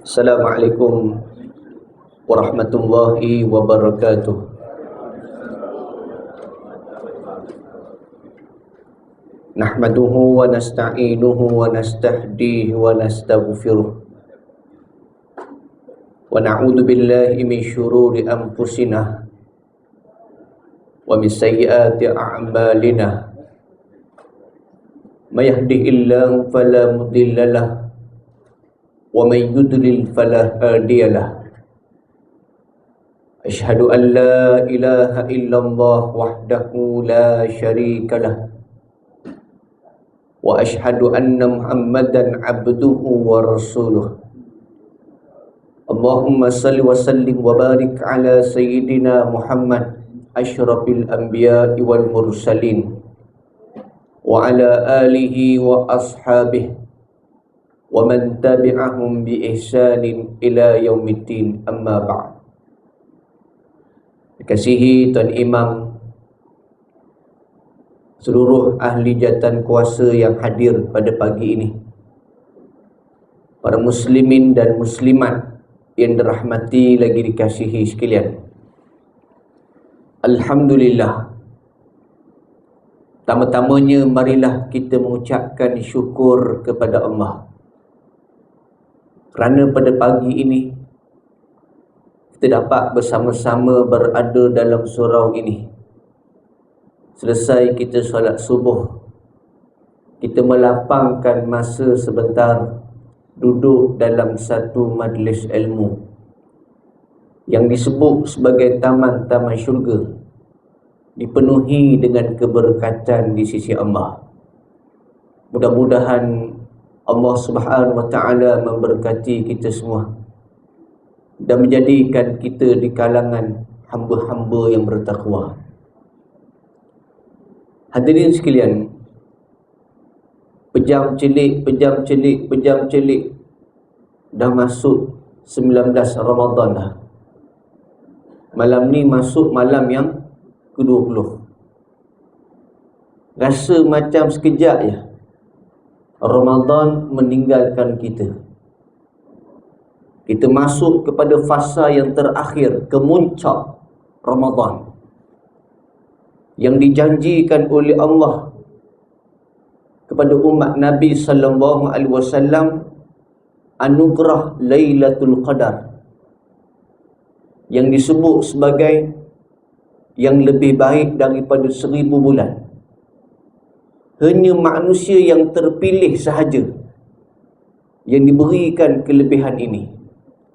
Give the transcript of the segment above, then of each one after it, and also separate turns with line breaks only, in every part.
Assalamualaikum warahmatullahi wabarakatuh. Nahmaduhu wa nasta'inuhu wa nastahdihi wa nastaghfiruh wa na'udzu billahi min syururi anfusina wa min sayyiati a'malina. May yahdihillahu fala mudilla lahu wa may yudlil fala hadiya lahu. Asyhadu an la ilaha illallah wahdahu la syarika lahu wa asyhadu anna Muhammadan abduhu wa rasuluh. Allahumma salli wa sallim wa barik ala sayyidina Muhammad asyrafil anbiya'i wal mursalin wa ala alihi wa ashabihi wa man tabi'ahum bi ihsanin ila yaumiddin, amma ba'd. Dikasihi Tuan Imam, seluruh ahli jawatan kuasa yang hadir pada pagi ini, para muslimin dan muslimat yang dirahmati lagi dikasihi sekalian. Alhamdulillah, pertama-tamanya marilah kita mengucapkan syukur kepada Allah kerana pada pagi ini kita dapat bersama-sama berada dalam surau ini. Selesai kita solat subuh, kita melapangkan masa sebentar duduk dalam satu majlis ilmu yang disebut sebagai taman-taman syurga, dipenuhi dengan keberkatan di sisi Allah. Mudah-mudahan Allah Subhanahu wa ta'ala memberkati kita semua dan menjadikan kita di kalangan hamba-hamba yang bertakwa. Hadirin sekalian, pejam celik dah masuk 19 Ramadan dah. Malam ni masuk malam yang ke-20. Rasa macam sekejap je Ramadan meninggalkan kita. Kita masuk kepada fasa yang terakhir, kemuncak Ramadan yang dijanjikan oleh Allah kepada umat Nabi sallallahu alaihi wasallam, anugerah Lailatul Qadar yang disebut sebagai yang lebih baik daripada 1000 bulan. Hanya manusia yang terpilih sahaja yang diberikan kelebihan ini.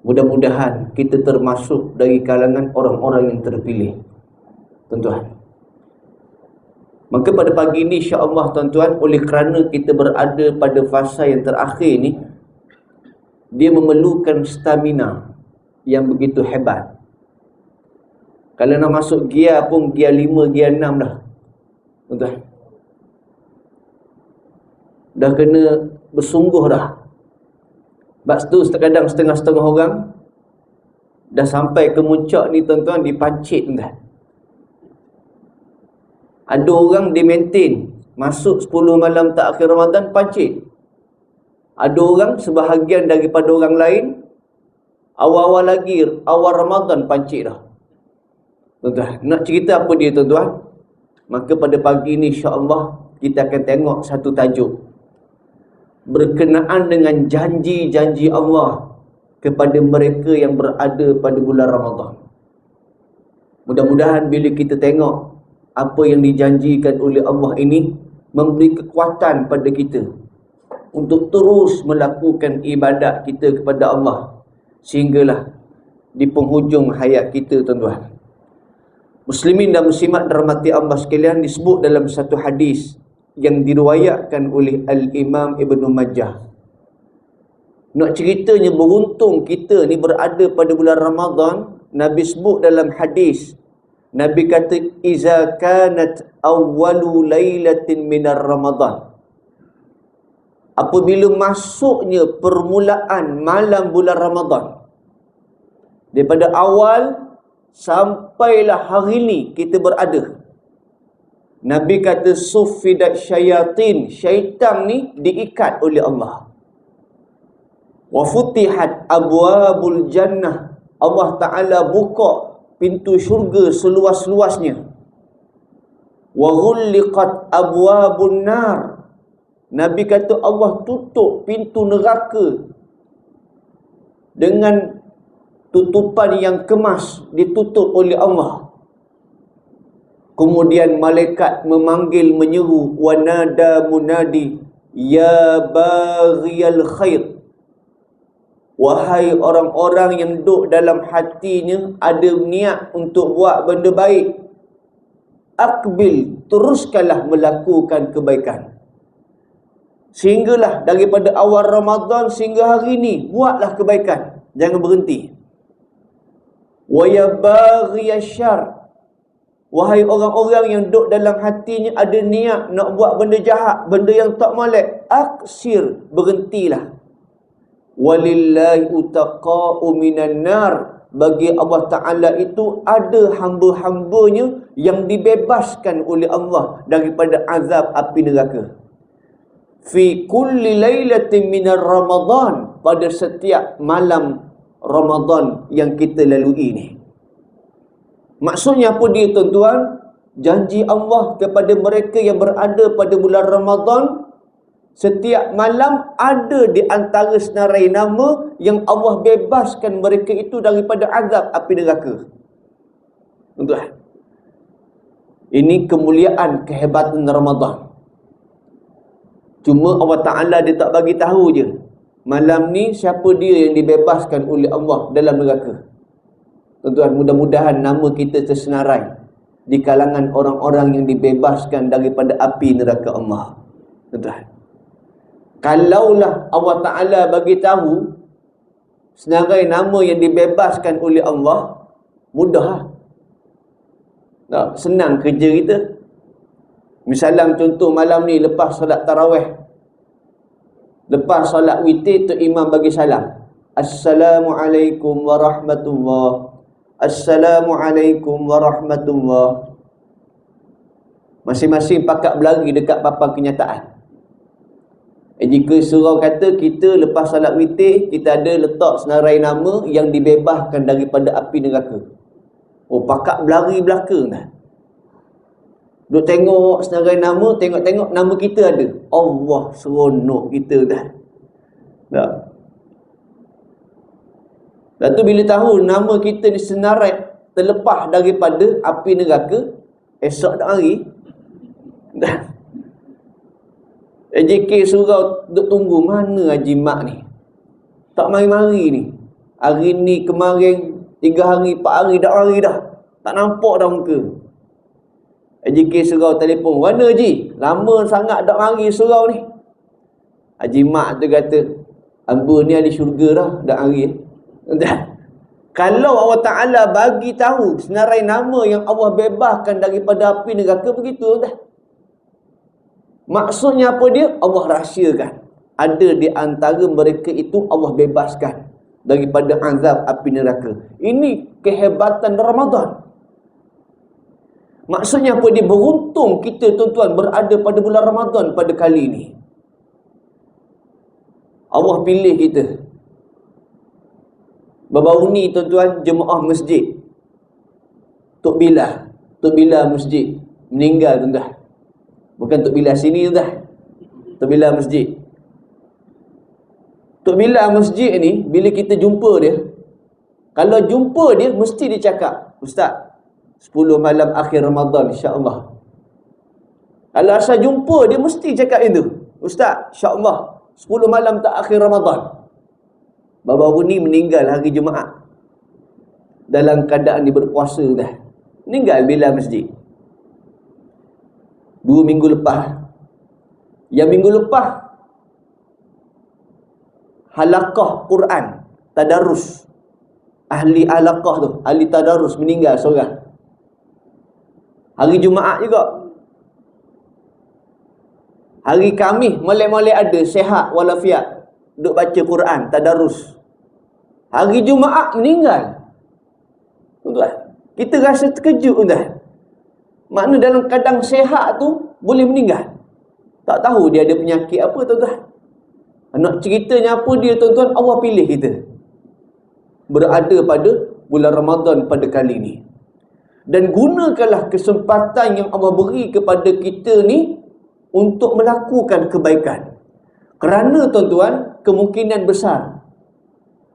Mudah-mudahan kita termasuk dari kalangan orang-orang yang terpilih, tuan-tuan. Maka pada pagi ini insya-Allah tuan-tuan, oleh kerana kita berada pada fasa yang terakhir ni, dia memerlukan stamina yang begitu hebat. Kalau nak masuk gear pun gear 5, gear 6 dah, tuan-tuan. Dah kena bersungguh dah. Sebab tu kadang setengah-setengah orang dah sampai ke muncak ni tuan-tuan, dipancit tuan-tuan. Ada orang dia maintain masuk 10 malam terakhir Ramadan, pancit. Ada orang, sebahagian daripada orang lain, awal-awal lagi, awal Ramadan pancit dah, tuan-tuan. Nak cerita apa dia tuan-tuan? Maka pada pagi ni insya-Allah kita akan tengok satu tajuk berkenaan dengan janji-janji Allah kepada mereka yang berada pada bulan Ramadan. Mudah-mudahan bila kita tengok apa yang dijanjikan oleh Allah ini, memberi kekuatan pada kita untuk terus melakukan ibadat kita kepada Allah sehinggalah di penghujung hayat kita, tuan-tuan. Muslimin dan muslimat dirahmati Allah sekalian, disebut dalam satu hadis yang diriwayatkan oleh Al-Imam Ibn Majah. Nak ceritanya beruntung kita ni berada pada bulan Ramadan. Nabi sebut dalam hadis, Nabi kata, iza kanat awwalu lailatin minar Ramadan, apabila masuknya permulaan malam bulan Ramadan, daripada awal sampailah hari ni kita berada, Nabi kata sufidat syayatin, syaitan ni diikat oleh Allah. Wa futihat abwabul jannah, Allah Ta'ala buka pintu syurga seluas-luasnya. Wa ghulliqat abwabun nar, Nabi kata Allah tutup pintu neraka dengan tutupan yang kemas, ditutup oleh Allah. Kemudian malaikat memanggil, menyeru, wa nada munadi ya baghiyal khair, wahai orang-orang yang duduk dalam hatinya ada niat untuk buat benda baik, akbil, teruskanlah melakukan kebaikan. Sehinggalah daripada awal Ramadan sehingga hari ini, buatlah kebaikan, jangan berhenti. Wa ya baghiyasyar, wahai orang-orang yang duduk dalam hatinya ada niat nak buat benda jahat, benda yang tak molek, aksir, berhentilah. Walillahi utaqa'u minan nar, bagi Allah Ta'ala itu ada hamba-hambanya yang dibebaskan oleh Allah daripada azab api neraka. Fi kulli lailatin minar Ramadan, pada setiap malam Ramadan yang kita lalui ni. Maksudnya apa dia tuan-tuan? Janji Allah kepada mereka yang berada pada bulan Ramadan, setiap malam ada di antara senarai nama yang Allah bebaskan mereka itu daripada azab api neraka. Tuan-tuan, ini kemuliaan, kehebatan Ramadan. Cuma Allah Ta'ala dia tak bagi tahu je malam ni siapa dia yang dibebaskan oleh Allah dalam neraka. Tuan-tuan, mudah-mudahan nama kita tersenarai di kalangan orang-orang yang dibebaskan daripada api neraka Allah. Tuan-tuan, kalaulah Allah Ta'ala bagi tahu senarai nama yang dibebaskan oleh Allah, mudah lah. Senang kerja kita. Misalnya contoh malam ni lepas solat tarawih, lepas solat witir, tu imam bagi salam, Assalamualaikum warahmatullahi, Assalamualaikum warahmatullahi. Masing-masing pakat berlari dekat papan kenyataan. Jika surau kata kita lepas salat witir, kita ada letak senarai nama yang dibebaskan daripada api neraka. Oh, pakat berlari belakang dah. Duk tengok senarai nama, tengok-tengok nama kita ada. Allah, seronok kita dah. Tak. Lepas tu bila tahu nama kita ni senarai terlepas daripada api neraka, esok dah hari dah. AJK surau duk tunggu mana Haji Mak ni. Tak mari-mari ni. Hari ni, kemarin, 3 hari, 4 hari, dah hari dah. Tak nampak dah muka. AJK surau telefon, mana Haji? Lama sangat dak mari surau ni. Haji Mak tu kata, hamba ni ahli syurga dah, dak hari. Kalau Allah Ta'ala bagi tahu senarai nama yang Allah bebaskan daripada api neraka, begitu dah. Maksudnya apa dia? Allah rahsiakan. Ada di antara mereka itu Allah bebaskan daripada azab api neraka. Ini kehebatan Ramadan. Maksudnya apa dia? Beruntung kita tuan-tuan berada pada bulan Ramadan pada kali ini. Allah pilih kita. Baru ni tuan-tuan, jemaah masjid Tok Bilal masjid meninggal tuan-tuan. Bukan Tok Bilal sini tuan-tuan, Tok Bilal masjid. Tok Bilal masjid ni, bila kita jumpa dia, kalau jumpa dia, mesti dia cakap, Ustaz, 10 malam akhir Ramadan insya-Allah. Kalau asal jumpa dia, mesti cakap itu, Ustaz, insya-Allah 10 malam tak akhir Ramadan. Baru-baru ni meninggal hari Jumaat, dalam keadaan dia berpuasa dah. Meninggal Bilal masjid 2 minggu lepas. Yang minggu lepas halaqah Quran tadarus, ahli halaqah tu, ahli tadarus meninggal seorang. Hari Jumaat juga. Hari Khamis molek-molek ada sihat walafiat, duk baca Quran tadarus. Hari Jumaat meninggal. Tuan-tuan, kita rasa terkejut tuan. Makna dalam keadaan sihat tu boleh meninggal. Tak tahu dia ada penyakit apa tuan-tuan. Nak ceritanya apa dia tuan-tuan? Allah pilih kita berada pada bulan Ramadan pada kali ini. Dan gunakanlah kesempatan yang Allah beri kepada kita ni untuk melakukan kebaikan. Kerana tuan-tuan, kemungkinan besar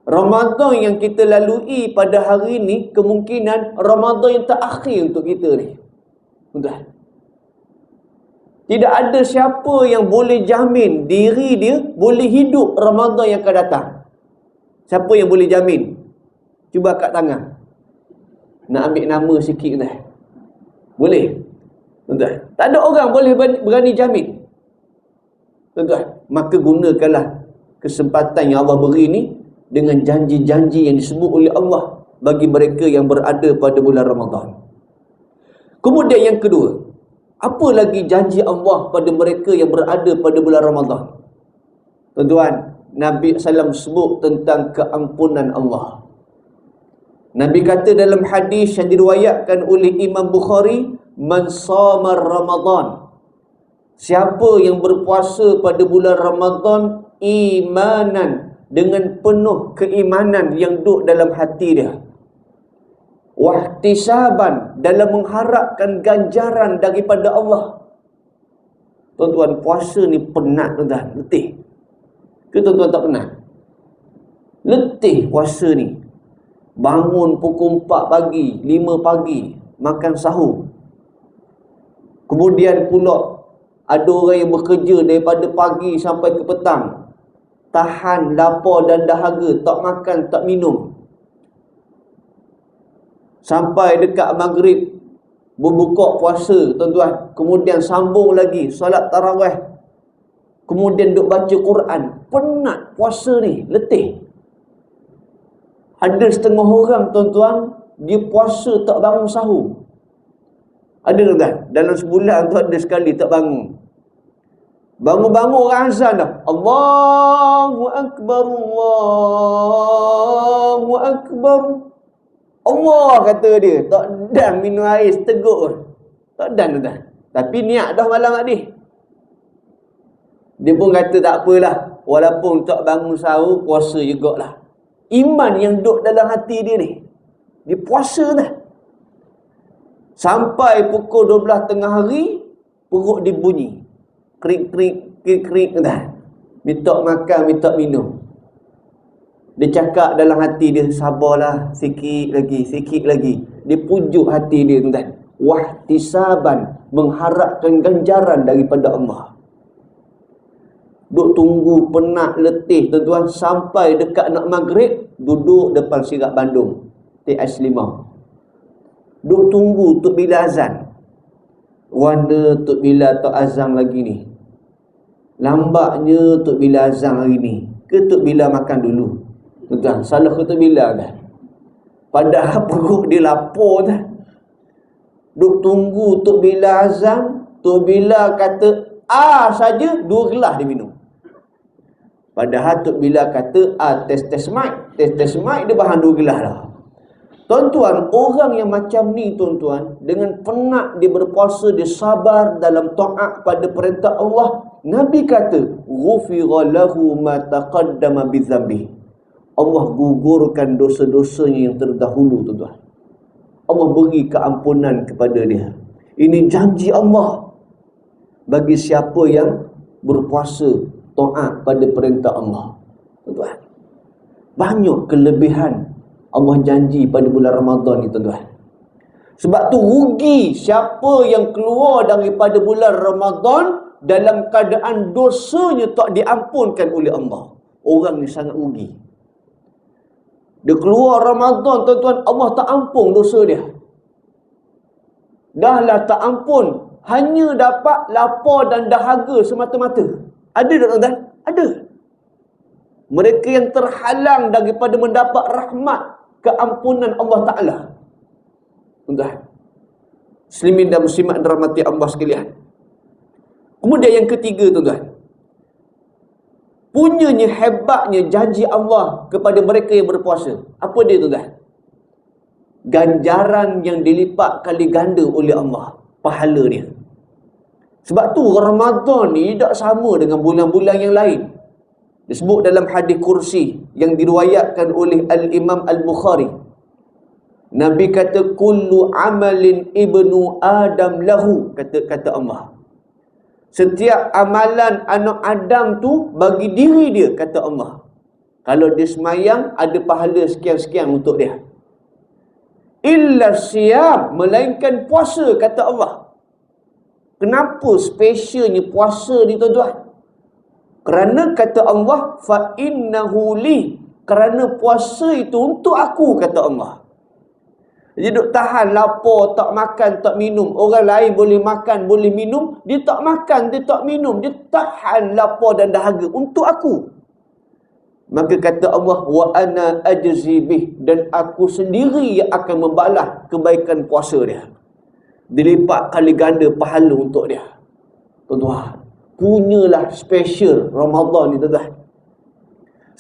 Ramadan yang kita lalui pada hari ini kemungkinan Ramadan yang terakhir untuk kita ni. Tuan-tuan, tidak ada siapa yang boleh jamin diri dia boleh hidup Ramadan yang akan datang. Siapa yang boleh jamin? Cuba angkat tangan. Nak ambil nama sikit dah. Boleh? Tuan-tuan, tak ada orang boleh berani jamin. Tuan-tuan, maka gunakanlah kesempatan yang Allah beri ni dengan janji-janji yang disebut oleh Allah bagi mereka yang berada pada bulan Ramadan. Kemudian yang kedua, apa lagi janji Allah pada mereka yang berada pada bulan Ramadan? Tuan-tuan, Nabi SAW sebut tentang keampunan Allah. Nabi kata dalam hadis yang diriwayatkan oleh Imam Bukhari, man sama Ramadan, siapa yang berpuasa pada bulan Ramadan imanan, dengan penuh keimanan yang duduk dalam hati dia, wahtisaban, dalam mengharapkan ganjaran daripada Allah. Tuan-tuan, puasa ni penat tuan-tuan, letih. Ke tuan-tuan tak penat? Letih puasa ni. Bangun pukul 4 pagi, 5 pagi, makan sahur. Kemudian pula ada orang yang bekerja daripada pagi sampai ke petang, tahan lapar dan dahaga, tak makan, tak minum, sampai dekat maghrib berbuka puasa tuan-tuan. Kemudian sambung lagi solat tarawih, kemudian duk baca Quran. Penat puasa ni, letih. Ada setengah orang tuan-tuan, dia puasa tak bangun sahur. Ada tuan-tuan, dalam sebulan tu ada sekali tak bangun. Bangun-bangun orang azan dah, Allahu Akbar, Allahu Akbar. Allah kata dia, tak dan minum air seteguk pun. Tak dan tuan-tuan. Tapi niat dah malam tadi. Dia pun kata tak apalah, walaupun tak bangun sahur, puasa jugalah. Iman yang duduk dalam hati dia ni, dia puasa dah. Sampai pukul 12 tengah hari, perut dia bunyi, krik-krik, krik-krik dah. Minta makan, minta minum. Dia cakap dalam hati dia, sabarlah, sikit lagi, sikit lagi. Dia pujuk hati dia tuan-tuan. Wahtisaban, mengharapkan ganjaran daripada Allah. Duk tunggu penat letih tuan-tuan, sampai dekat nak maghrib, duduk depan sirap bandung, teh ais limau. Duk tunggu tuk bila azan. Wanda tuk bila tak azan lagi ni? Lambatnya tuk bila azan hari ni? Ke tuk bila makan dulu? Tuan-tuan, salah ke tuk bila kan? Padahal perut dia lapar dah. Duk tunggu tuk bila azan, tuk bila kata saja 2 gelas dia minum. Padahal tuk bila kata test mic, test mic dia bahan 2 gelas dah. Tuan-tuan, orang yang macam ni tuan-tuan, dengan penat dia berpuasa, dia sabar dalam taat pada perintah Allah. Nabi kata, ghufira lahu ma taqaddama bi dzambi. Allah gugurkan dosa-dosanya yang terdahulu tuan-tuan. Allah beri keampunan kepada dia. Ini janji Allah bagi siapa yang berpuasa taat pada perintah Allah. Tuan-tuan, banyak kelebihan Allah janji pada bulan Ramadan ni tuan-tuan. Sebab tu rugi siapa yang keluar daripada bulan Ramadan dalam keadaan dosanya tak diampunkan oleh Allah. Orang ni sangat rugi. Dia keluar Ramadan tuan-tuan, Allah tak ampun dosa dia. Dahlah tak ampun, hanya dapat lapar dan dahaga semata-mata. Ada tak tuan-tuan? Ada. Mereka yang terhalang daripada mendapat rahmat, keampunan Allah Ta'ala. Tuan-tuan, muslimin dan muslimat dirahmati Allah sekalian. Kemudian yang ketiga tuan-tuan, punyanya hebatnya janji Allah kepada mereka yang berpuasa. Apa dia tuan-tuan? Ganjaran yang dilipat kali ganda oleh Allah, pahala dia. Sebab tu Ramadan ni tak sama dengan bulan-bulan yang lain. Disebut dalam hadis kursi yang diriwayatkan oleh Al-Imam Al-Bukhari. Nabi kata, kullu amalin ibnu Adam lahu, kata Allah. Setiap amalan anak Adam tu bagi diri dia, kata Allah. Kalau dia semayang, ada pahala sekian-sekian untuk dia. Illa siyam, melainkan puasa, kata Allah. Kenapa spesialnya puasa ni, tuan-tuan? Kerana kata Allah, fa innahu li, kerana puasa itu untuk aku, kata Allah. Dia duk tahan lapar, tak makan, tak minum. Orang lain boleh makan, boleh minum, dia tak makan, dia tak minum, dia tahan lapar dan dahaga untuk aku. Maka kata Allah, wa ana ajzi bih, dan aku sendiri yang akan membalas kebaikan puasa dia. Dilipat kali ganda pahala untuk dia. Tuan-tuan, punyalah special Ramadan ni, tuan-tuan.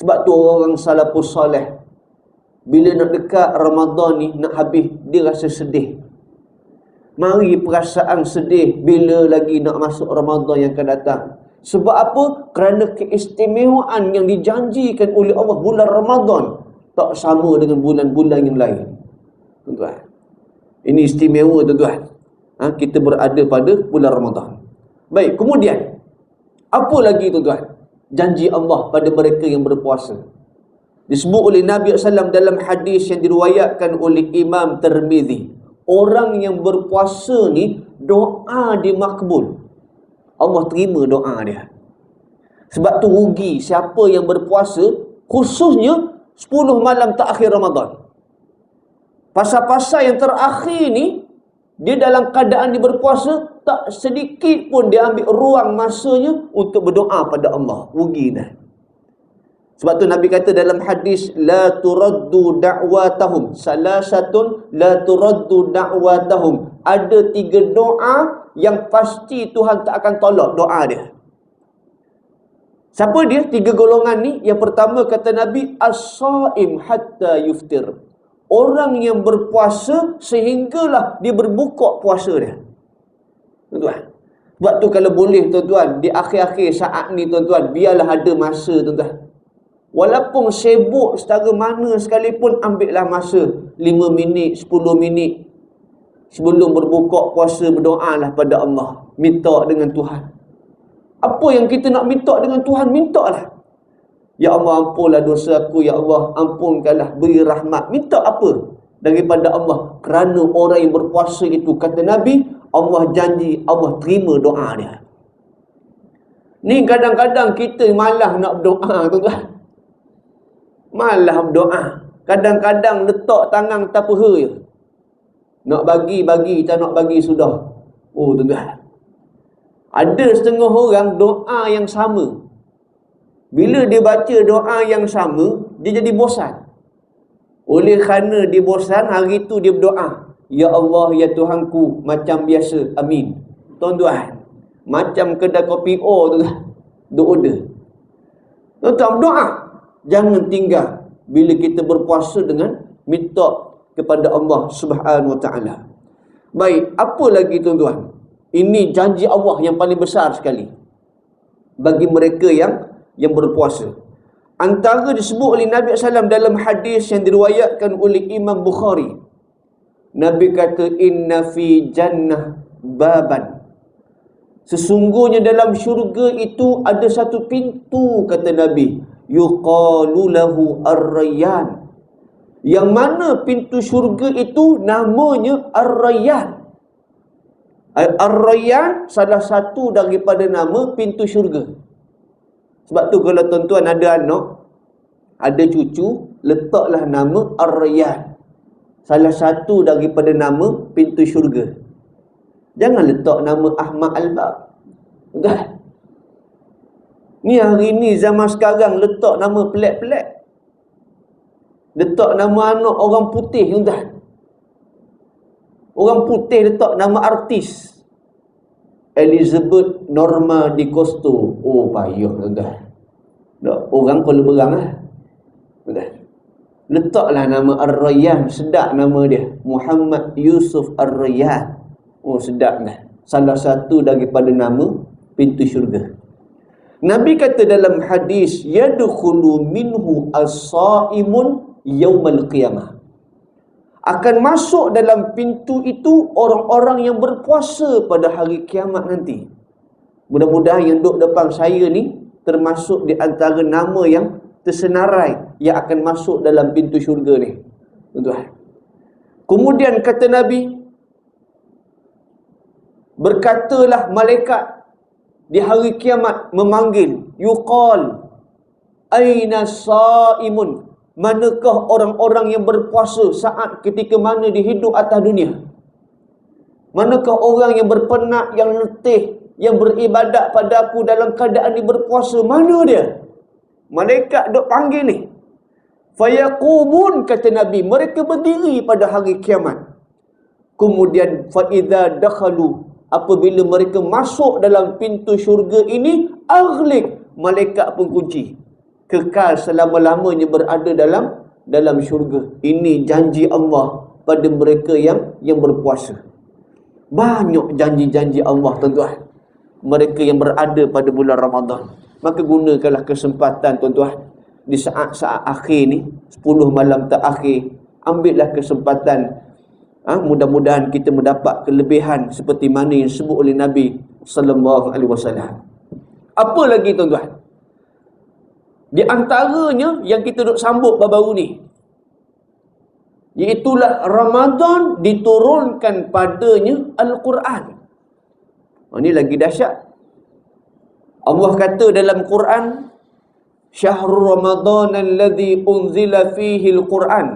Sebab tu orang salafus soleh, bila nak dekat Ramadan ni, nak habis, dia rasa sedih. Mari perasaan sedih bila lagi nak masuk Ramadan yang akan datang. Sebab apa? Kerana keistimewaan yang dijanjikan oleh Allah bulan Ramadan tak sama dengan bulan-bulan yang lain. Tuan-tuan, ini istimewa, tuan-tuan. Kita berada pada bulan Ramadan. Baik, kemudian apa lagi, tuan-tuan? Janji Allah pada mereka yang berpuasa. Disebut oleh Nabi SAW dalam hadis yang diriwayatkan oleh Imam Tirmizi. Orang yang berpuasa ni, doa dia makbul. Allah terima doa dia. Sebab tu rugi siapa yang berpuasa, khususnya 10 malam terakhir Ramadan. Pasal-pasal yang terakhir ni, dia dalam keadaan dia berpuasa, tak sedikit pun dia ambil ruang masanya untuk berdoa pada Allah. Rugi dah. Sebab tu Nabi kata dalam hadis, la turaddu da'watahum, salasatun la turaddu da'watahum. Ada 3 doa yang pasti Tuhan tak akan tolak doa dia. Siapa dia? 3 golongan ni. Yang pertama kata Nabi, as-saim hatta yuftir. Orang yang berpuasa sehinggalah dia berbuka puasa dia. Tuan-tuan, sebab tu kalau boleh, tuan-tuan, di akhir-akhir saat ni, tuan-tuan, biarlah ada masa, tuan-tuan. Walaupun sibuk setara mana sekalipun, ambillah masa 5 minit, 10 minit sebelum berbuka puasa, berdoalah pada Allah. Minta dengan Tuhan. Apa yang kita nak minta dengan Tuhan, mintalah. Ya Allah, ampunlah dosa aku. Ya Allah, ampunkanlah, beri rahmat. Minta apa daripada Allah? Kerana orang yang berpuasa itu, kata Nabi, Allah janji, Allah terima doa dia. Ni kadang-kadang kita malah nak berdoa, tuan-tuan. Malah berdoa. Kadang-kadang letak tangan tak apa je. Nak bagi, tak nak bagi sudah. Oh, tuan-tuan, ada setengah orang doa yang sama. Bila dia baca doa yang sama, dia jadi bosan. Oleh kerana dia bosan, hari tu dia berdoa, Ya Allah, ya Tuhanku, macam biasa, amin. Tuan-tuan, macam kedai kopi tu, dia order. Tuan-tuan, berdoa. Jangan tinggal bila kita berpuasa dengan minta kepada Allah Subhanahu Wa Taala. Baik, apa lagi, tuan-tuan? Ini janji Allah yang paling besar sekali bagi mereka yang berpuasa. Antara disebut oleh Nabi SAW dalam hadis yang diriwayatkan oleh Imam Bukhari. Nabi kata, inna fi jannah baban. Sesungguhnya dalam syurga itu ada satu pintu, kata Nabi. Yuqalu lahu ar-rayyan. Yang mana pintu syurga itu namanya ar-rayyan. Ar-rayyan salah satu daripada nama pintu syurga. Sebab tu kalau tuan-tuan ada anak, ada cucu, letaklah nama ar-rayyan. Salah satu daripada nama pintu syurga. Jangan letak nama Ahmad Al-Bab. Dah. Ni hari ni zaman sekarang letak nama pelik-pelik. Letak nama anak orang putih, tuan-tuan. Orang putih letak nama artis. Elizabeth Norma Di Costo. Oh, payah, tuan-tuan. Orang Kuala Berang lah. Letaklah nama Ar-Rayyan. Sedap nama dia. Muhammad Yusuf Ar-Rayyan. Oh, sedap dah. Salah satu daripada nama pintu syurga. Nabi kata dalam hadis, yadkhulu minhu as-saimun yaumal qiyamah. Akan masuk dalam pintu itu orang-orang yang berpuasa pada hari kiamat nanti. Mudah-mudahan yang duduk depan saya ni termasuk di antara nama yang tersenarai yang akan masuk dalam pintu syurga ni. Tuan-tuan. Kemudian kata Nabi, berkatalah malaikat di hari kiamat memanggil, yuqal aina saimun, manakah orang-orang yang berpuasa saat ketika mana dia hidup atas dunia? Manakah orang yang berpenat, yang letih, yang beribadat pada aku dalam keadaan dia berpuasa? Mana dia? Malaikat duk panggil ni. Fayaqumun, kata Nabi, mereka berdiri pada hari kiamat. Kemudian faidza dakhalu, apabila mereka masuk dalam pintu syurga ini, aghliq, malaikat pun kunci. Kekal selama-lamanya berada dalam syurga. Ini janji Allah pada mereka yang berpuasa. Banyak janji-janji Allah, tuan-tuan. Mereka yang berada pada bulan Ramadan. Maka gunakanlah kesempatan, tuan-tuan, di saat-saat akhir ni, 10 malam terakhir, ambillah kesempatan. Mudah-mudahan kita mendapat kelebihan seperti mana yang disebut oleh Nabi sallallahu alaihi wasallam. Apa lagi, tuan-tuan? Di antaranya yang kita duk sambut baru-baru ni, iaitulah Ramadan diturunkan padanya Al-Quran. Ini lagi dahsyat. Allah kata dalam Quran, Syahrul Ramadan alladhi unzila fihi al-Quran.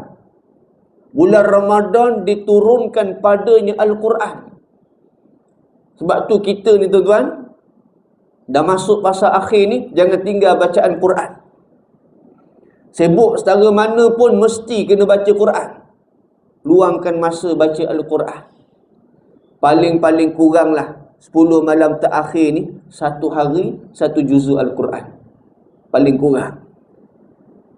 Bulan Ramadan diturunkan padanya Al-Quran. Sebab tu kita ni, tuan-tuan, dah masuk fasa akhir ni, jangan tinggal bacaan Quran. Sibuk setara mana pun mesti kena baca Quran. Luangkan masa baca Al-Quran. Paling-paling kuranglah 10 malam terakhir ni, 1 hari 1 juzuk Al-Quran. Paling kurang.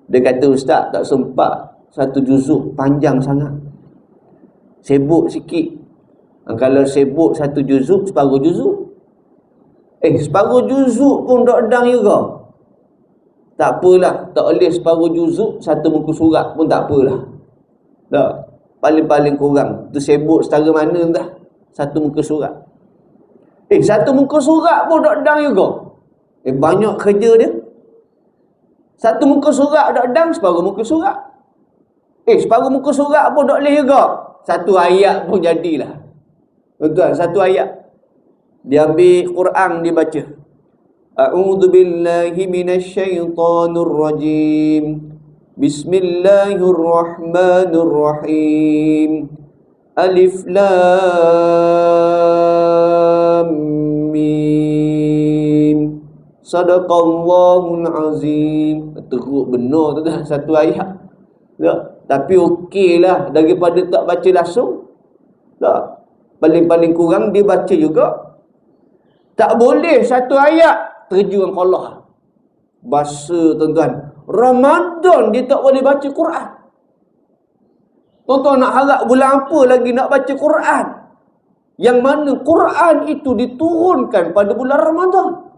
Dia kata, ustaz tak sempat 1 juzuk, panjang sangat. Sibuk sikit. Kalau sibuk 1 juzuk, separuh juzuk. Separuh juzuk pun tak edang juga. Tak apalah, tak boleh separuh juzuk, 1 muka surat pun tak apalah. Tak. Paling-paling kurang. Tu sibuk setara mana dah, 1 muka surat. 1 muka surat pun tak edang juga. Banyak kerja dia. 1 muka surat tak edang, separuh muka surat. Separuh muka surat pun tak boleh juga. 1 ayat pun jadilah. Tuan-tuan, 1 ayat. Dia ambil Quran, dia baca. A'udzu billahi minasyaitonir rajim. Bismillahirrahmanirrahim. Alif lam mim. Sadaqallahul azim. Teruk benar tu dah 1 ayat. Tak? Tapi okeylah daripada tak baca langsung. Tak? Paling-paling kurang dia baca juga. Tak boleh 1 ayat terjun Allah. Bahasa, tuan-tuan, Ramadan dia tak boleh baca Quran. Tuan-tuan nak harap bulan apa lagi nak baca Quran? Yang mana Quran itu diturunkan pada bulan Ramadan.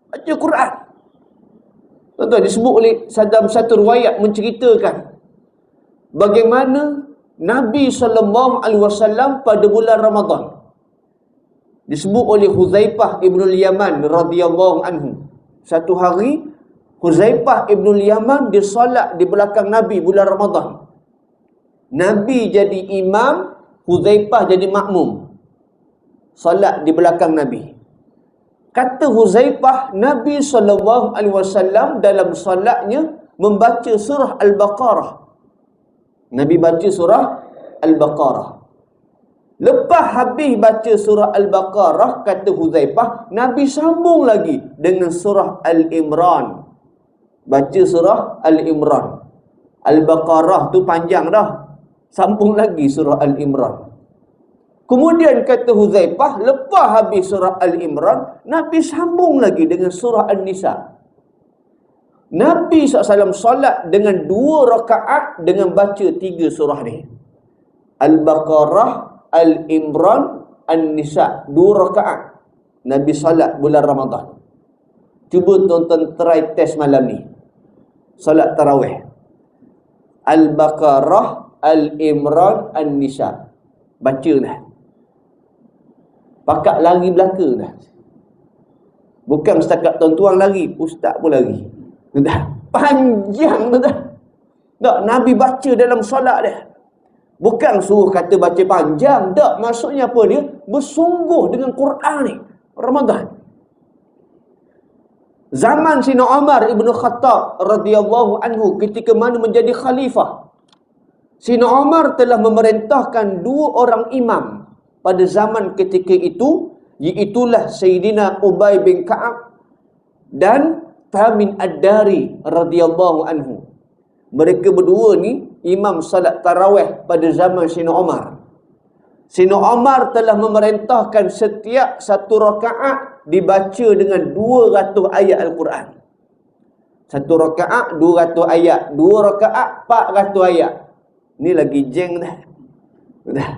Baca Quran. Tuan-tuan, disebut oleh dalam satu riwayat menceritakan bagaimana Nabi SAW pada bulan Ramadan. Disebut oleh Huzaifah ibn al-Yaman radhiyallahu anhu. Satu hari Huzaifah ibn al-Yaman dia solat di belakang Nabi bulan Ramadan. Nabi jadi imam, Huzaifah jadi makmum. Solat di belakang Nabi. Kata Huzaifah, Nabi SAW dalam solatnya membaca surah Al-Baqarah. Nabi baca surah Al-Baqarah. Lepas habis baca surah Al-Baqarah, kata Huzaifah, Nabi sambung lagi dengan surah Al-Imran. Baca surah Al-Imran. Al-Baqarah tu panjang dah. Sambung lagi surah Al-Imran. Kemudian kata Huzaifah, lepas habis surah Al-Imran, Nabi sambung lagi dengan surah An-Nisa. Nabi SAW solat dengan 2 rakaat dengan baca 3 surah ni. Al-Baqarah, Al-Imran, An-Nisa. 2 rakaat. Nabi solat bulan Ramadan. Cuba tonton try test malam ni. Solat tarawih. Al-Baqarah, Al-Imran, An-Nisa. Baca dah. Pakat lari belaka dah. Bukan setakat tuan-tuan lari, ustaz pun lari. Dah. Panjang tu dah. Tak, Nabi baca dalam solat dia. Bukan suruh kata baca panjang. Tak, maksudnya apa dia? Bersungguh dengan Quran ni. Ramadan. Zaman Sayyidina Umar Ibn Khattab radhiyallahu anhu ketika mana menjadi khalifah. Sayyidina Umar telah memerintahkan 2 orang imam pada zaman ketika itu, iaitulah Sayyidina Ubay bin Ka'ab dan Tamim Ad-Dari radhiyallahu anhu. Mereka berdua ni imam salat tarawih pada zaman Sayyidina Umar. Sayyidina Umar telah memerintahkan setiap satu rakaat dibaca dengan 200 ayat Al-Quran. Satu rakaat 200 ayat, 2 rakaat 400 ayat. Ni lagi jeng dah. Dah.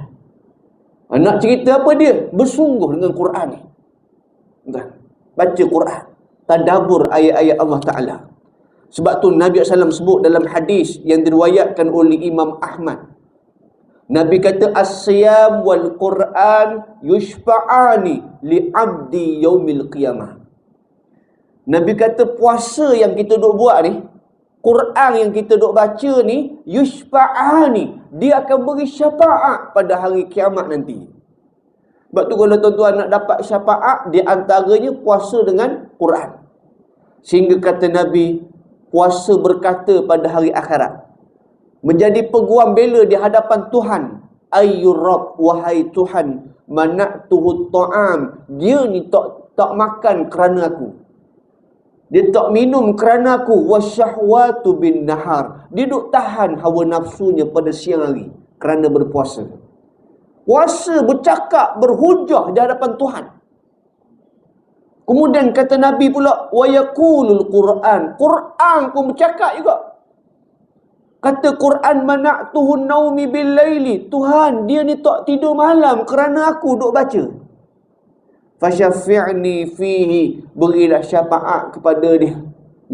Nak cerita apa dia? Bersungguh dengan Quran ni. Dah. Baca Quran, tadabbur ayat-ayat Allah Taala. Sebab tu Nabi SAW sebut dalam hadis yang diriwayatkan oleh Imam Ahmad. Nabi kata as-siyam wal Quran yushfa'ani li 'abdi yaumil qiyamah. Nabi kata puasa yang kita duk buat ni, Quran yang kita duk baca ni, yushfa'ani, dia akan beri syafaat pada hari kiamat nanti. Sebab tu kalau tuan-tuan nak dapat syafaat, di antaranya puasa dengan Quran. Sehingga kata Nabi, puasa berkata pada hari akhirat, menjadi peguam bela di hadapan Tuhan. Ayyur Rabb, wahai Tuhan, mana'tuhu ta'am, dia ni tak makan kerana aku, dia tak minum kerana aku. Wasyahwatu bin nahar, dia duk tahan hawa nafsunya pada siang hari kerana berpuasa. Puasa bercakap, berhujah di hadapan Tuhan. Kemudian kata Nabi pula, wa yaqulul Quran, Quran pun bercakap juga. Kata Quran, mana'tuhu naumi bil laili, Tuhan, dia ni tak tidur malam kerana aku duk baca. Fasyafi'ni fihi, berilah syafaat kepada dia.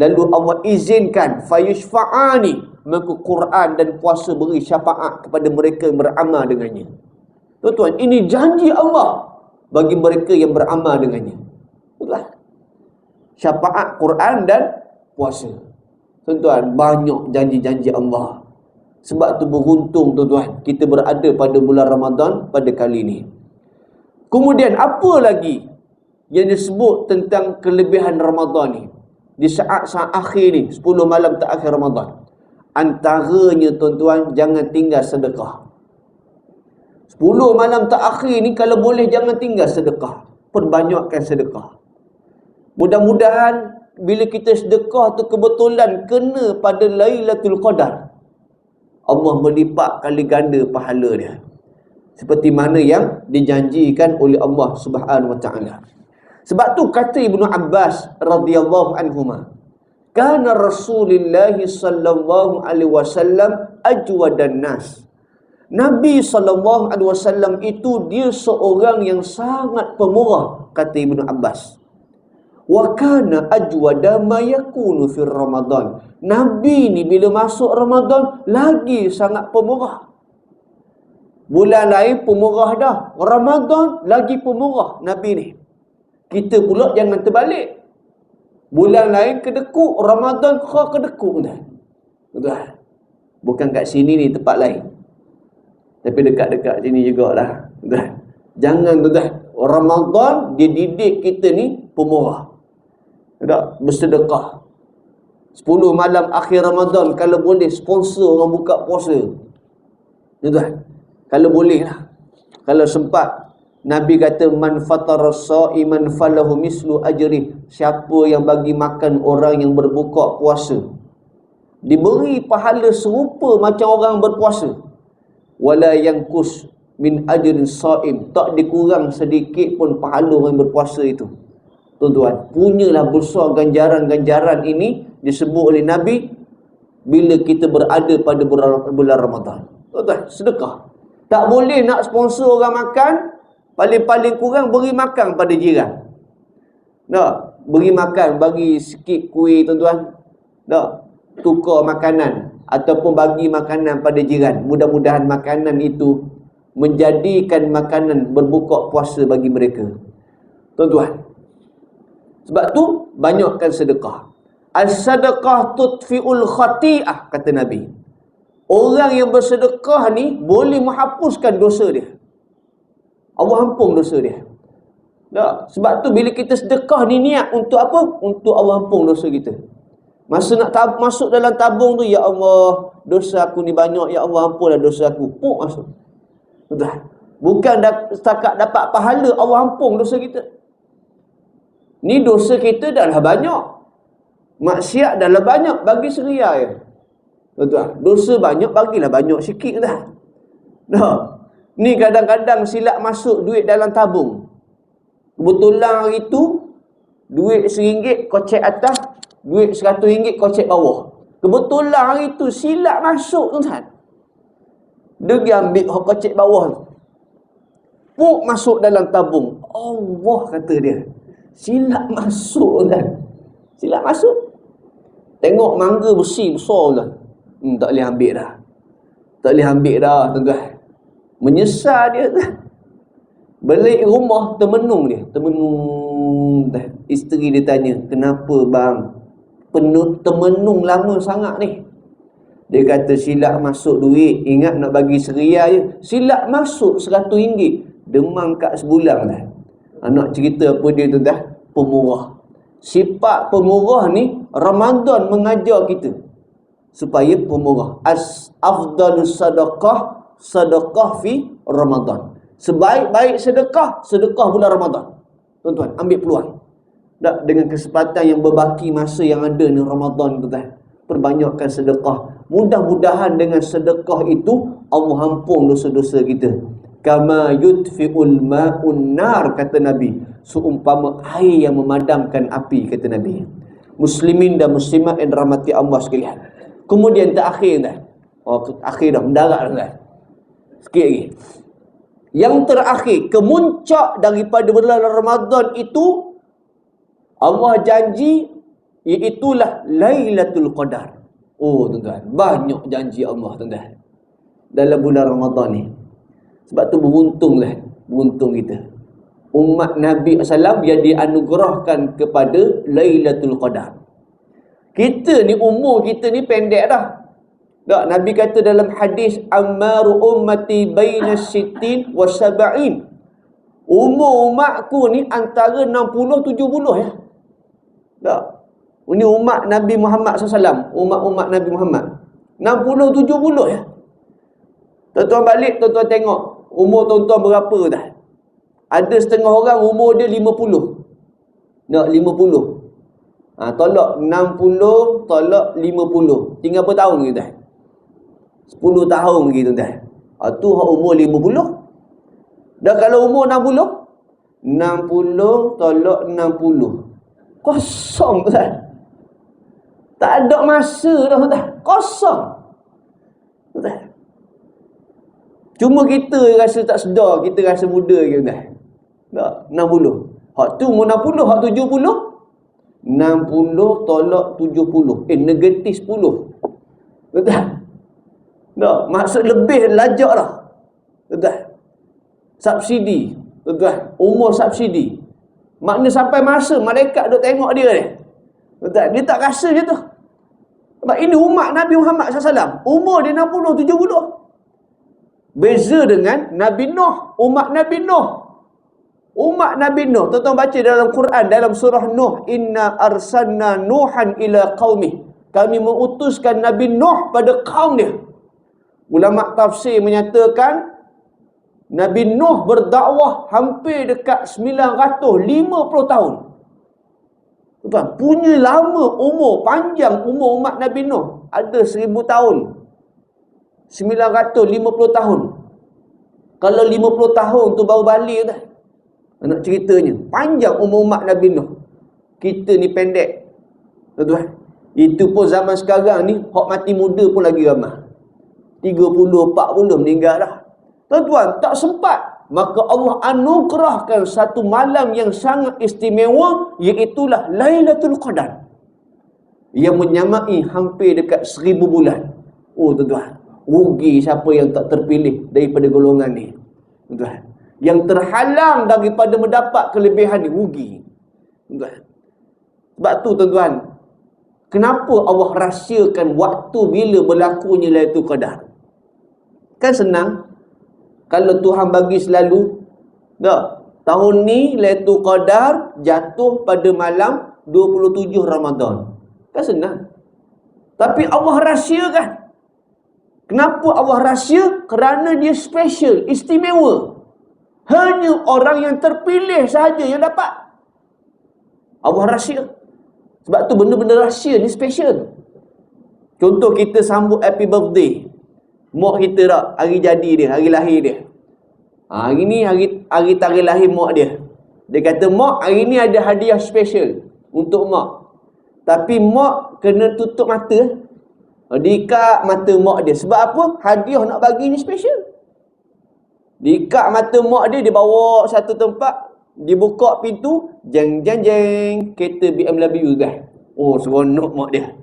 Lalu Allah izinkan, fayushfa'ani, maka Quran dan puasa beri syafaat kepada mereka yang beramal dengannya. Tuan-tuan, ini janji Allah bagi mereka yang beramal dengannya. Betul. Syafaat Quran dan puasa. Tuan-tuan, banyak janji-janji Allah. Sebab tu beruntung tuan-tuan, kita berada pada bulan Ramadan pada kali ini. Kemudian apa lagi yang disebut tentang kelebihan Ramadan ni? Di saat-saat akhir ni, 10 malam terakhir Ramadan. Antaranya tuan-tuan, jangan tinggal sedekah. 10 malam terakhir ni kalau boleh jangan tinggal sedekah. Perbanyakkan sedekah. Mudah-mudahan bila kita sedekah tu kebetulan kena pada Lailatul Qadar, Allah melipat kali ganda pahala dia. Seperti mana yang dijanjikan oleh Allah Subhanahu wa taala. Sebab tu kata Ibnu Abbas radhiyallahu anhuma, kana Rasulullah sallallahu alaihi wasallam ajwadan nas. Nabi sallallahu alaihi wasallam itu dia seorang yang sangat pemurah, kata Ibnu Abbas. Wa kana ajwada ma yakunu fi Ramadan. Nabi ni bila masuk Ramadan lagi sangat pemurah. Bulan lain pemurah dah, Ramadan lagi pemurah Nabi ni. Kita pula jangan terbalik. Bulan lain kedekut, Ramadan kedekut dah. Betul. Bukan kat sini ni, tempat lain. Tapi dekat-dekat sini jugalah. Betul. Jangan betul. Ramadan dia didik kita ni pemurah. Tak, bersedekah. 10 malam akhir Ramadan kalau boleh sponsor orang buka puasa. Betul. Kalau boleh lah. Kalau sempat, Nabi kata man fatara sa'iman falahu mislu ajri. Siapa yang bagi makan orang yang berbuka puasa, diberi pahala serupa macam orang berpuasa. Wala yanqus min ajrin sha'im, tak dikurang sedikit pun pahala orang berpuasa itu. Tuan-tuan, punyalah besar ganjaran-ganjaran ini disebut oleh Nabi bila kita berada pada bulan Ramadan. Tuan-tuan, sedekah. Tak boleh nak sponsor orang makan, paling-paling kurang beri makan pada jiran. Tak, beri makan, bagi sikit kuih tuan-tuan. Tak, tukar makanan ataupun bagi makanan pada jiran. Mudah-mudahan makanan itu menjadikan makanan berbuka puasa bagi mereka. Tuan-tuan, sebab tu banyakkan sedekah. As-sadaqah tutfi'ul khati'ah, kata Nabi. Orang yang bersedekah ni boleh menghapuskan dosa dia. Allah ampun dosa dia. Tak? Sebab tu bila kita sedekah ni niat untuk apa? Untuk Allah ampun dosa kita. Masa nak masuk dalam tabung tu, ya Allah, dosa aku ni banyak, ya Allah ampunlah dosa aku. Puk masuk. Betul. Bukan setakat dapat pahala, Allah ampun dosa kita. Ni dosa kita dah banyak. Maksiat dah banyak, bagi seria je. Betul. Dosa banyak, bagilah banyak sikit dah. Dah. Ni kadang-kadang silap masuk duit dalam tabung. Kebetulan hari tu duit RM1 kocek atas, duit RM100 kocek bawah. Kebetulan hari tu silap masuk tuan-tuan. Dia ambil kocek bawah tu, puk masuk dalam tabung. Allah kata dia, silap masuk tuan. Silap masuk. Tengok mangga besi besar tuan. Tak boleh ambil dah. Tak boleh ambil dah tuan-tuan. Menyesal dia tuan. Balik rumah termenung dia. Termenung dah. Isteri dia tanya, kenapa bang? Termenung lama sangat ni. Dia kata silap masuk duit. Ingat nak bagi seria je. Silap masuk RM100. Demam kat sebulan dah. Nak cerita apa dia tu dah? Pemurah. Sifat pemurah ni Ramadan mengajar kita supaya pemurah. Afdalus sadaqah, sadaqah fi Ramadan. Sebaik-baik sedekah, sedekah bulan Ramadan. Tuan-tuan, ambil peluang. Tak, dengan kesempatan yang berbaki masa yang ada ni Ramadan, tuan-tuan, perbanyakkan sedekah. Mudah-mudahan dengan sedekah itu Allah ampun dosa-dosa kita. Kama yudfi'ul ma'un nar, kata Nabi. Seumpama air yang memadamkan api, kata Nabi. Muslimin dan muslimat yang dirahmati Allah sekalian. Kemudian terakhir dah. Akhir dah, mendarat dah. Sikit lagi. Yang terakhir, kemuncak daripada bulan Ramadan itu, Allah janji, iaitulah Lailatul Qadar. Oh tuan-tuan, banyak janji Allah tuan-tuan dalam bulan Ramadan ni. Sebab tu beruntung kita. Umat Nabi SAW yang dianugerahkan kepada Lailatul Qadar. Kita ni, umur kita ni pendek dah. Tak, Nabi kata dalam hadis, ammaru ummati baina sittin wa sab'in. Umur umatku ni antara 60-70 ya. Tak. Ini umat Nabi Muhammad SAW, umat-umat Nabi Muhammad 60-70 ya. Tuan-tuan balik, tuan-tuan tengok umur tuan-tuan berapa dah. Ada setengah orang umur dia 50. Nak 50. Tolak 60, tolak 50. Tinggal berapa tahun kita? 10 tahun lagi tuan-tuan. Tu umur 50. Dah kalau umur 60 tolak 60. Kosong tuan. Tak ada masa dah tuan. Kosong. Tuan. Cuma kita rasa tak sedar, kita rasa muda ke tuan. Tak, 60. Hak tu umur 60, hak 70. 60 tolak 70. Negatif 10. Betul? Tak, maksud lebih lajak lah. Betul? Subsidi. Betul? Umur subsidi. Makna sampai masa malaikat duk tengok dia ni. Betul? Dia tak rasa je tu. Sebab ini umat Nabi Muhammad SAW. Umur dia 60-70. Beza dengan Nabi Nuh. Umat Nabi Nuh. Umat Nabi Nuh. Tuan-tuan baca dalam Quran, dalam surah Nuh. Inna arsalna Nuhan ila qaumih. Kami mengutuskan Nabi Nuh pada kaum dia. Ulama tafsir menyatakan Nabi Nuh berdakwah hampir dekat 950 tahun. Tuan, punya lama umur, panjang umur umat Nabi Nuh. Ada 1000 tahun. 950 tahun. Kalau 50 tahun tu baru balik dah. Nak ceritanya, panjang umur umat Nabi Nuh. Kita ni pendek. Tuan-tuan, itu pun zaman sekarang ni, hak mati muda pun lagi ramai. 30, 40 meninggal dah. Tuan-tuan, tak sempat maka Allah anugerahkan satu malam yang sangat istimewa, iaitulah Lailatul Qadar, yang menyamai hampir dekat 1000 bulan. Oh tuan-tuan, rugi siapa yang tak terpilih daripada golongan ni. Tuan-tuan, yang terhalang daripada mendapat kelebihan ni, rugi. Tuan-tuan, sebab tu tuan-tuan, kenapa Allah rahsiakan waktu bila berlakunya Lailatul Qadar? Kan senang. Kalau Tuhan bagi selalu, tak, tahun ni Lailatul Qadar jatuh pada malam 27 Ramadan. Kan senang. Tapi Allah rahsiakan. Kenapa Allah rahsia? Kerana dia special, istimewa. Hanya orang yang terpilih sahaja yang dapat. Allah rahsia. Sebab tu benda-benda rahsia ni special. Contoh kita sambut happy birthday mak kita tak, hari jadi dia, hari lahir dia. Hari ni hari tarikh lahir mak dia. Dia kata, mak, hari ni ada hadiah special untuk mak. Tapi mak kena tutup mata. Diikat mata mak dia. Sebab apa? Hadiah nak bagi ni special. Diikat mata mak dia, dia bawa satu tempat, dibuka pintu, jeng jeng jeng, kereta BMW guys. Oh, seronok mak dia.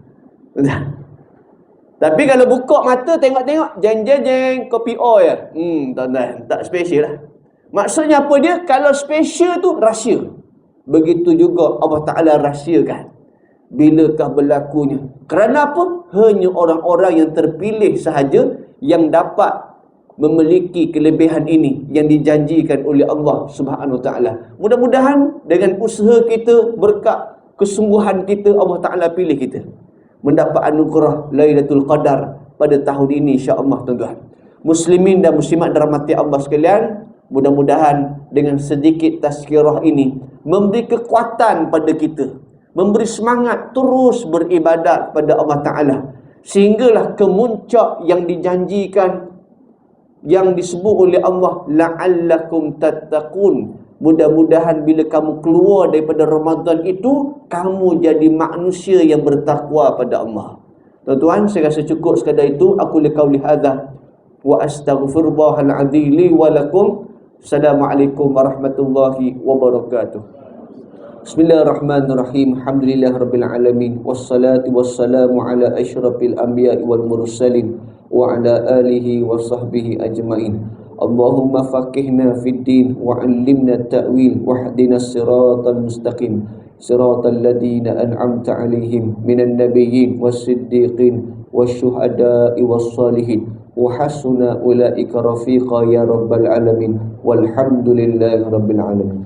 Tapi kalau buka mata, tengok-tengok, jeng jeng jeng, kopi O ya. Tuan-tuan, tak special lah. Maksudnya apa dia? Kalau special tu rahsia. Begitu juga Allah Ta'ala rahsiakan bilakah berlakunya. Kerana apa? Hanya orang-orang yang terpilih sahaja yang dapat memiliki kelebihan ini yang dijanjikan oleh Allah Subhanahu Wa Ta'ala. Mudah-mudahan dengan usaha kita, berkat kesungguhan kita, Allah Ta'ala pilih kita mendapat anugerah Lailatul Qadar pada tahun ini, insya-Allah tuan-tuan. Muslimin dan muslimat dirahmati Allah sekalian, mudah-mudahan dengan sedikit tazkirah ini memberi kekuatan pada kita, memberi semangat terus beribadat pada Allah Ta'ala, sehinggalah kemuncak yang dijanjikan, yang disebut oleh Allah, la'allakum tattaqun. Mudah-mudahan bila kamu keluar daripada Ramadan itu, kamu jadi manusia yang bertakwa pada Allah. Tuan-tuan, saya rasa cukup sekadar itu. Aku liqauli hadza wa astaghfirullahal azim li wa lakum. Assalamualaikum warahmatullahi wabarakatuh. Bismillahirrahmanirrahim. Alhamdulillahirabbil alamin, wassalatu wassalamu ala asyrafil anbiya'i wal mursalin wa ala alihi wa sahbihi ajmain. Allahumma faqihna fid din wa 'allimna ta'wil wa hdina siratal mustaqim, siratal ladzina an'amta 'alaihim minan nabiyyin was-siddiqin wasyuhada'i was-salihin wa hasuna ulaika rafiqa ya rabbal alamin walhamdulillahi rabbil alamin.